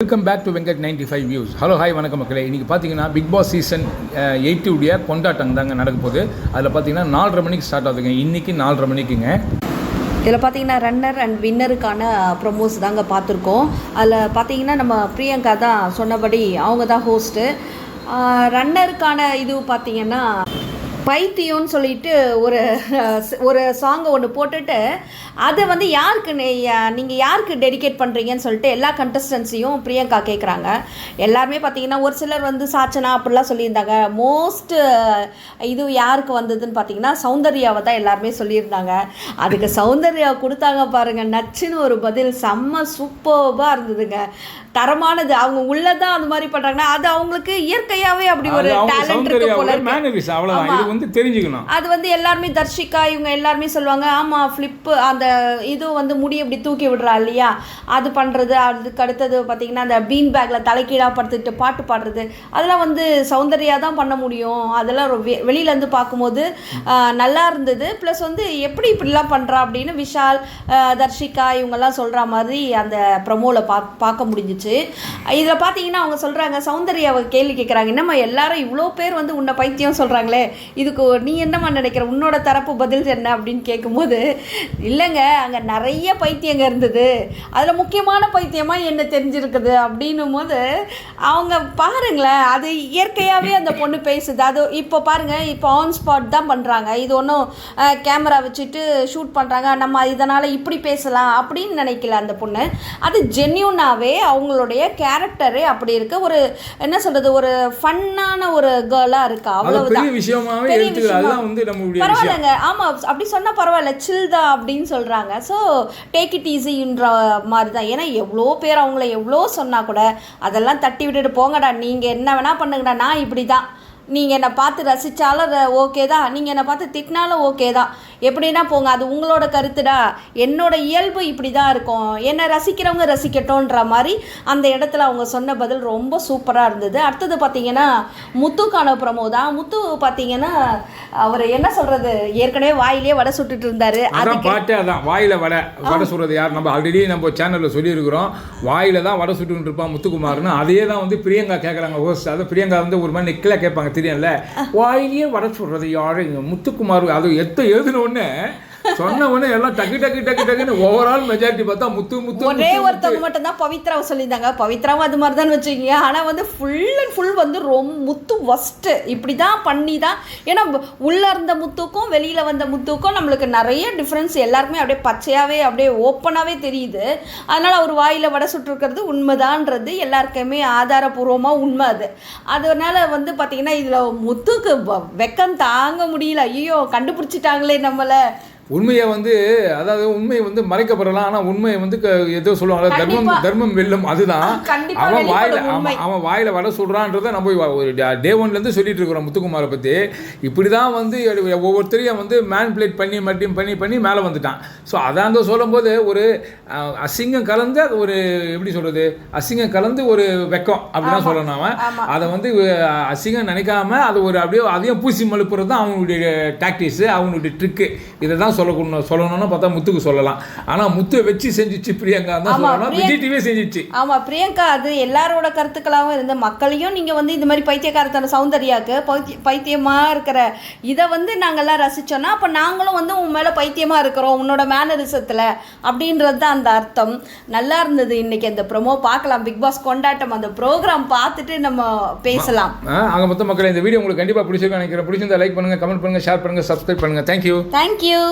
Welcome back to Venkat 95 views. Hello hi வணக்கம் மக்களே. இன்றைக்கி பார்த்தீங்கன்னா பிக் பாஸ் சீசன் 8 உடைய கொண்டாட்டம் தாங்க நடக்க போகுது. அதில் பார்த்தீங்கன்னா 4:30 மணிக்கு ஸ்டார்ட் ஆகுதுங்க. இன்றைக்கி 4:30 மணிக்குங்க. இதில் பார்த்தீங்கன்னா ரன்னர் அண்ட் வின்னருக்கான ப்ரொமோஸ் தாங்க பார்த்துருக்கோம். அதில் பார்த்தீங்கன்னா நம்ம பிரியங்கா தான் சொன்னபடி அவங்க தான் ஹோஸ்ட்டு. ரன்னருக்கான இது பார்த்தீங்கன்னா பைத்தியம்னு சொல்லிட்டு ஒரு சாங்கை ஒன்று போட்டுட்டு அதை வந்து யாருக்கு நீங்கள் யாருக்கு டெடிகேட் பண்ணுறீங்கன்னு சொல்லிட்டு எல்லா கண்டஸ்டன்ஸையும் பிரியங்கா கேட்குறாங்க. எல்லாருமே பார்த்தீங்கன்னா ஒரு சிலர் வந்து சாச்சனா அப்படிலாம் சொல்லியிருந்தாங்க. மோஸ்ட் இது யாருக்கு வந்ததுன்னு பார்த்தீங்கன்னா சௌந்தர்யாவை தான் எல்லாருமே சொல்லியிருந்தாங்க. அதுக்கு சௌந்தர்யா கொடுத்தாங்க பாருங்கள், நச்சுன்னு ஒரு பதில், செம்ம சூப்பராக இருந்ததுங்க, தரமானது. அவங்க உள்ளதான் அந்த மாதிரி பண்றாங்கன்னா அது அவங்களுக்கு இயற்கையாவே அப்படி ஒரு டேலண்ட் இருக்கு போல இருக்கு. தெரிஞ்சுக்கணும். அது வந்து எல்லாருமே தர்ஷிகா இவங்க எல்லாருமே சொல்லுவாங்க, ஆமா ஃபிளிப் அந்த இது வந்து முடி இப்படி தூக்கி விடுறா இல்லையா, அது பண்றது. அதுக்கு அடுத்தது பார்த்தீங்கன்னா அந்த பீன் பேக்ல தலைக்கீழா படுத்துட்டு பாட்டு பாடுறது, அதெல்லாம் வந்து சௌந்தர்யா தான் பண்ண முடியும். அதெல்லாம் வெளியில இருந்து பார்க்கும்போது நல்லா இருந்தது. ப்ளஸ் வந்து எப்படி இப்படிலாம் பண்றா அப்படின்னு விஷால் தர்ஷிகா இவங்கெல்லாம் சொல்ற மாதிரி அந்த ப்ரமோல பார்க்க முடிஞ்சிச்சு. இதில் பார்த்தீங்கன்னா அவங்க சொல்கிறாங்க, சௌந்தர்யாவை கேள்வி கேட்குறாங்க, என்னம்மா எல்லாரும் இவ்வளோ பேர் வந்து உன்னை பைத்தியம் சொல்கிறாங்களே, இதுக்கு நீ என்னம்மா நினைக்கிற, உன்னோட தரப்பு பதில் என்ன அப்படின்னு கேட்கும்போது, இல்லைங்க அங்கே நிறைய பைத்தியங்க இருந்தது, அதில் முக்கியமான பைத்தியமாக என்ன தெரிஞ்சிருக்குது அப்படின்னும் போது அவங்க பாருங்களேன், அது இயற்கையாகவே அந்த பொண்ணு பேசுது. அது இப்போ பாருங்கள், இப்போ ஆன் ஸ்பாட் தான் பண்ணுறாங்க. இது ஒன்றும் கேமரா வச்சுட்டு ஷூட் பண்ணுறாங்க, நம்ம இதனால் இப்படி பேசலாம் அப்படின்னு நினைக்கல அந்த பொண்ணு. அது ஜென்யூனாகவே அவங்களுடைய கேரக்டரே அப்படி இருக்கு. ஒரு என்ன சொல்றது, ஒரு ஃபன்னான ஒரு கேர்லா இருக்கா, அவ்வளவுதான். பரவாயில்லைங்க, ஆமா அப்படி சொன்னா பரவாயில்ல, சில்தா அப்படின்னு சொல்றாங்க. ஸோ டேக் இட் ஈஸின்ற மாதிரி தான். ஏன்னா எவ்வளோ பேர் அவங்கள எவ்வளோ சொன்னா கூட அதெல்லாம் தட்டி விட்டுட்டு போங்கடா, நீங்க என்ன வேணா பண்ணுங்கடா, நான் இப்படி தான், நீங்கள் என்னை பார்த்து ரசித்தாலும் ஓகே தான், நீங்கள் என்னை பார்த்து திட்டினாலும் ஓகே தான், எப்படின்னா போங்க, அது உங்களோட கருத்துடா, என்னோட இயல்பு இப்படி தான் இருக்கும், என்னை ரசிக்கிறவங்க ரசிக்கட்டோன்ற மாதிரி அந்த இடத்துல அவங்க சொன்ன பதில் ரொம்ப சூப்பராக இருந்தது. அடுத்தது பார்த்தீங்கன்னா முத்துக்கான ப்ரமோ தான். முத்து பார்த்தீங்கன்னா அவர் என்ன சொல்கிறது, ஏற்கனவே வாயிலே வடை சுட்டுட்டு இருந்தார். அதான் வாயில் வடை சுடுறது யார், நம்ம ஆல்ரெடி நம்ம சேனலில் சொல்லியிருக்கிறோம், வாயில் தான் வடை சுட்டுட்டு இருப்பான் முத்துக்குமார்னு. அதே தான் வந்து பிரியங்கா கேட்குறாங்க ஹோஸ்ட். அதை பிரியங்கா வந்து ஒரு மாதிரி நெக்கில் கேட்பாங்க, தெரியல, வாயிலேயே வடை சொல்றது யாரு, முத்துக்குமார். அது எழுதின உடனே சொன்ன உடனே எல்லாம் டக்கு டக்கு டக்கு டக்குன்னு ஓவரால் மெஜாரிட்டி பார்த்தா முத்து முத்து. ஒரே ஒருத்தவங்க மட்டும் தான் பவித்ராவை சொல்லியிருந்தாங்க. பவித்ராவும் அது மாதிரி தான் வச்சுக்கிங்க. ஆனால் வந்து ஃபுல் அண்ட் ஃபுல் வந்து ரொம்ப முத்து ஒஸ்ட்டு இப்படி தான் பண்ணி தான். ஏன்னா உள்ளே இருந்த முத்துக்கும் வெளியில் வந்த முத்துக்கும் நம்மளுக்கு நிறைய டிஃப்ரென்ஸ் எல்லாருக்குமே அப்படியே பச்சையாகவே அப்படியே ஓப்பனாகவே தெரியுது. அதனால் அவர் வாயில் வடை சுட்டுருக்கிறது உண்மைதான்றது எல்லாருக்குமே ஆதாரபூர்வமாக உண்மை. அதனால வந்து பார்த்திங்கன்னா இதில் முத்துக்கு வெக்கம் தாங்க முடியல. ஐயோ கண்டுபிடிச்சிட்டாங்களே நம்மளை. உண்மையை வந்து, அதாவது உண்மையை வந்து மறைக்கப்படலாம், ஆனால் உண்மையை வந்து ஏதோ சொல்லுவாங்க, தர்மம் வெல்லும். அதுதான் அவன் வாயில் வடை சொல்கிறான்றதை நம்ம ஒரு டே ஒன்லேருந்து சொல்லிட்டு இருக்கிறோம் முத்துக்குமாரை பற்றி. இப்படி தான் வந்து ஒவ்வொருத்தரையும் வந்து மேனிபுலேட் பண்ணி மட்டும் பண்ணி பண்ணி மேலே வந்துட்டான். ஸோ அதான் சொல்லும் போது ஒரு அசிங்கம் கலந்து ஒரு எப்படி சொல்கிறது, அசிங்கம் கலந்து ஒரு வெக்கம் அப்படிதான் சொல்லணும். அவன் அதை வந்து அசிங்கம் நினைக்காம அது ஒரு அப்படியே அதையும் பூசி மழுப்புறது தான் அவனுடைய டாக்டிக்ஸு, அவனுடைய ட்ரிக்கு. இதை தான் சொல்லணும்னு பார்த்தா முத்துக்கு சொல்லலாம். ஆனால் முத்து வச்சு செஞ்சிச்சு பிரியங்கா தான் சொல்லணும், விஜய் டிவியே செஞ்சிச்சு. ஆமாம், பிரியங்கா அது எல்லாரோட கருத்துக்களாகவும் இருந்த மக்களையும் நீங்கள் வந்து இந்த மாதிரி பைத்தியக்காரத்தன சௌந்தர்யாவுக்கு பைத்தியமாக இருக்கிற இதை வந்து நாங்கள்லாம் ரசித்தோன்னா அப்போ நாங்களும் வந்து உன் மேலே பைத்தியமாக இருக்கிறோம் உன்னோட மேனரிசத்தில் அப்படின்றது தான் அந்த அர்த்தம். நல்லா இருந்தது இன்னைக்கு அந்த ப்ரோமோ. பார்க்கலாம், பிக் பாஸ் கொண்டாட்டம் அந்த ப்ரோக்ராம் பார்த்துட்டு நம்ம பேசலாம். அங்கே மொத்த மக்கள் இந்த வீடியோ உங்களுக்கு கண்டிப்பாக பிடிச்சிருக்கேன் நினைக்கிறேன். பிடிச்சிருந்தா லைக் பண்ணுங்கள், கமெண்ட் பண்ணுங்கள், ஷேர் பண்ணுங்கள், சப்ஸ்கிரைப் பண்ணுங்கள். தேங்க்யூ.